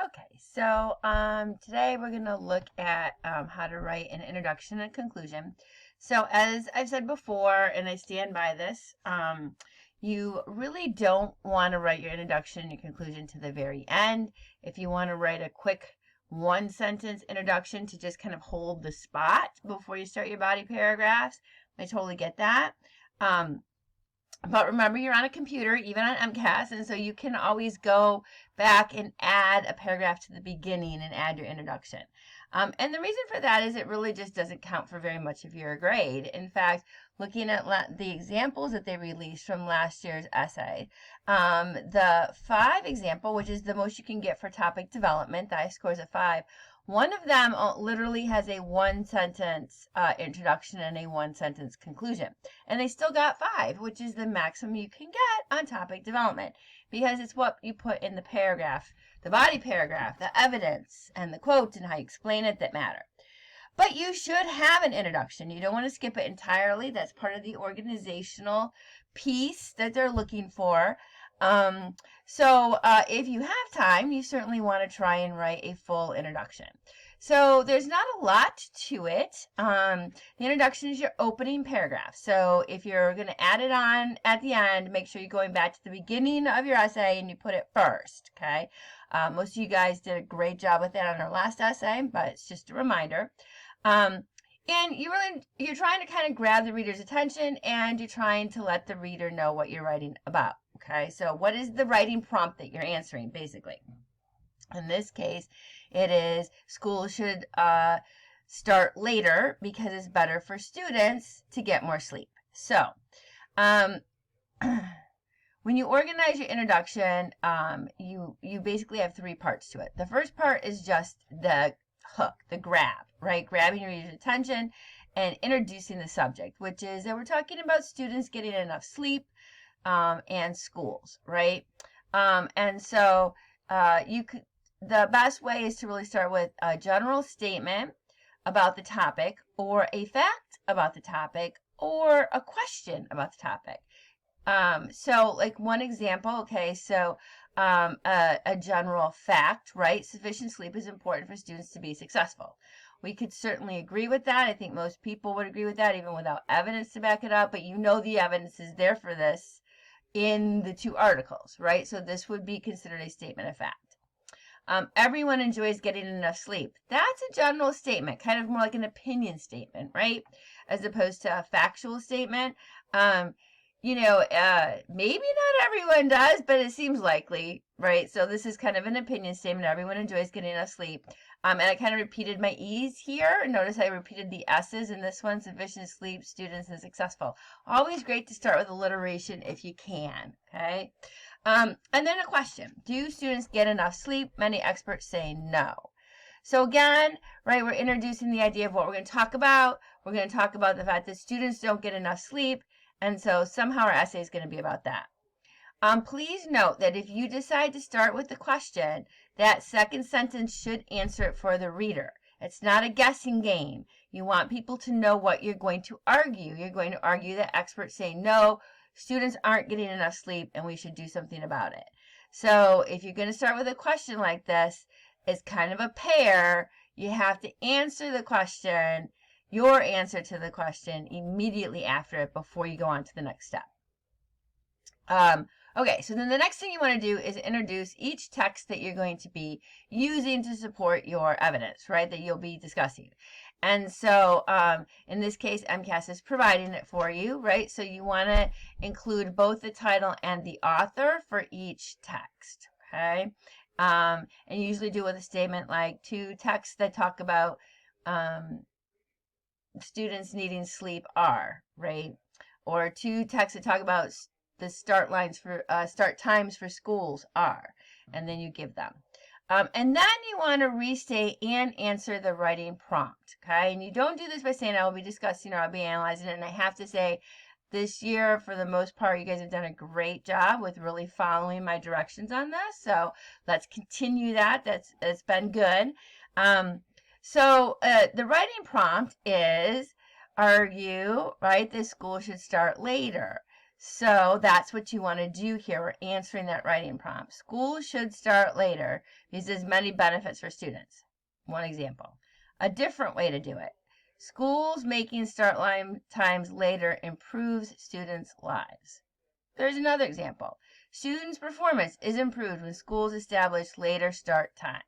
Okay, so today we're going to look at how to write an introduction and conclusion. So as I've said before, and I stand by this, you really don't want to write your introduction and your conclusion to the very end. If you want to write a quick one sentence introduction to just kind of hold the spot before you start your body paragraphs, I totally get that. But remember, you're on a computer, even on MCAS, and so you can always go back and add a paragraph to the beginning and add your introduction. And the reason for that is it really just doesn't count for very much of your grade. In fact, looking at the examples that they released from last year's essay, the 5 example, which is the most you can get for topic development, the I-scores of 5, one of them literally has a 1-sentence introduction and a 1-sentence conclusion. And they still got 5, which is the maximum you can get on topic development, because it's what you put in the paragraph, the body paragraph, the evidence, and the quote, and how you explain it that matter. But you should have an introduction. You don't want to skip it entirely. That's part of the organizational piece that they're looking for. So if you have time, you certainly want to try and write a full introduction. So there's not a lot to it. The introduction is your opening paragraph. So if you're going to add it on at the end, make sure you're going back to the beginning of your essay and you put it first, okay? Most of you guys did a great job with that on our last essay, but it's just a reminder. And you're trying to kind of grab the reader's attention, and you're trying to let the reader know what you're writing about. Okay, so what is the writing prompt that you're answering, basically? In this case, it is school should start later because it's better for students to get more sleep. So, when you organize your introduction, you basically have 3 parts to it. The first part is just the hook, the grab, right? Grabbing your reader's attention and introducing the subject, which is that we're talking about students getting enough sleep and schools, right? And so the best way is to really start with a general statement about the topic, or a fact about the topic, or a question about the topic. So like one example, okay, so a general fact, right? Sufficient sleep is important for students to be successful. We could certainly agree with that. I think most people would agree with that, even without evidence to back it up, but you know the evidence is there for this in the 2 articles, right? So this would be considered a statement of fact. Everyone enjoys getting enough sleep. That's a general statement, kind of more like an opinion statement, right? As opposed to a factual statement. Maybe not everyone does, but it seems likely, right? So this is kind of an opinion statement. Everyone enjoys getting enough sleep. And I kind of repeated my E's here. Notice I repeated the S's in this one: sufficient sleep, students, and successful. Always great to start with alliteration if you can, okay? And then a question. Do students get enough sleep? Many experts say no. So again, right, we're introducing the idea of what we're going to talk about. We're going to talk about the fact that students don't get enough sleep. And so somehow our essay is going to be about that. Please note that if you decide to start with the question, that second sentence should answer it for the reader. It's not a guessing game. You want people to know what you're going to argue. You're going to argue that experts say no, students aren't getting enough sleep, and we should do something about it. So if you're going to start with a question like this, it's kind of a pair. You have to answer the question, your answer to the question, immediately after it before you go on to the next step. Okay, so then the next thing you want to do is introduce each text that you're going to be using to support your evidence, right, that you'll be discussing. And so in this case, MCAS is providing it for you, right? So you want to include both the title and the author for each text, okay? And you usually do with a statement like 2 texts that talk about students needing sleep are, right? Or 2 texts that talk about the start times for schools are, and then you give them. And then you want to restate and answer the writing prompt, okay? And you don't do this by saying, I'll be discussing or I'll be analyzing it. And I have to say, this year, for the most part, you guys have done a great job with really following my directions on this. So let's continue that. That's been good. So the writing prompt is argue, right? The school should start later. So that's what you want to do here. We're answering that writing prompt. School should start later because there's many benefits for students. One example. A different way to do it. Schools making start line times later improves students' lives. There's another example. Students' performance is improved when schools establish later start times.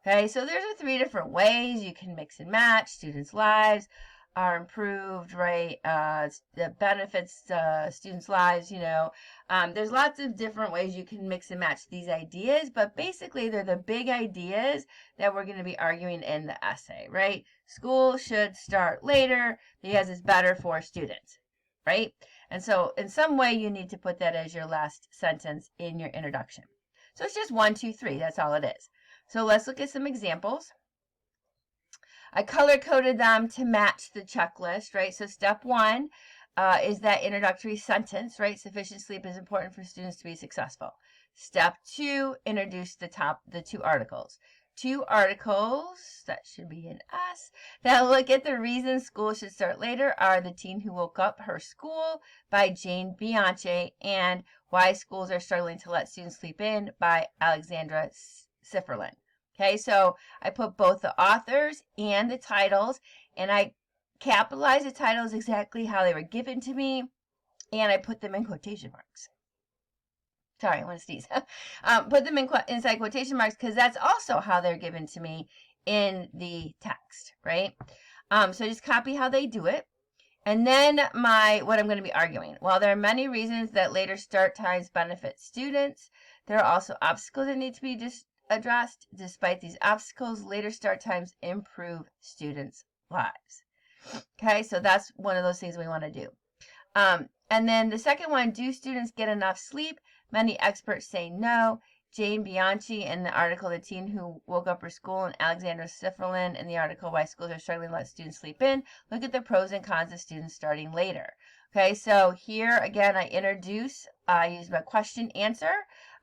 Okay, so there's 3 different ways you can mix and match. Students' lives are improved, right? The benefits students' lives, there's lots of different ways you can mix and match these ideas, but basically they're the big ideas that we're going to be arguing in the essay, right? School should start later because it's better for students, right? And so in some way you need to put that as your last sentence in your introduction. So it's just 1, 2, 3. That's all it is. So let's look at some examples. I color-coded them to match the checklist, right? So step 1 is that introductory sentence, right? Sufficient sleep is important for students to be successful. Step 2, introduce the 2 articles. 2 articles, that should be an S, that look at the reasons school should start later are The Teen Who Woke Up Her School by Jane Bianchi and Why Schools Are Struggling to Let Students Sleep In by Alexandra Sifferlin. Okay, so I put both the authors and the titles, and I capitalized the titles exactly how they were given to me, and I put them in quotation marks. Sorry, I want to sneeze. Put them inside quotation marks because that's also how they're given to me in the text, right? So just copy how they do it. And then what I'm going to be arguing. While there are many reasons that later start times benefit students, there are also obstacles that need to be addressed. Despite these obstacles, later start times improve students' lives. Okay, so that's one of those things we want to do. And then the second one, do students get enough sleep? Many experts say no. Jane Bianchi in the article The Teen Who Woke Up Her School and Alexandra Sifferlin in the article Why Schools Are Struggling to Let Students Sleep In look at the pros and cons of students starting later. Okay, so here again I use my question answer.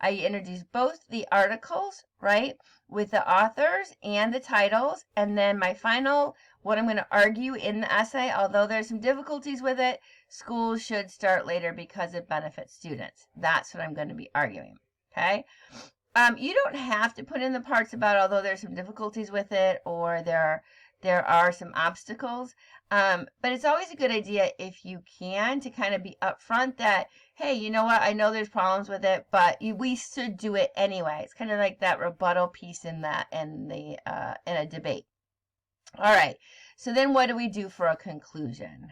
I introduce both the articles, right, with the authors and the titles, and then my final, what I'm going to argue in the essay, although there's some difficulties with it, schools should start later because it benefits students. That's what I'm going to be arguing. Okay. You don't have to put in the parts about although there's some difficulties with it or there are some obstacles. But it's always a good idea if you can to kind of be upfront that, hey, you know what? I know there's problems with it, but we should do it anyway. It's kind of like that rebuttal piece in a debate. All right. So then what do we do for a conclusion?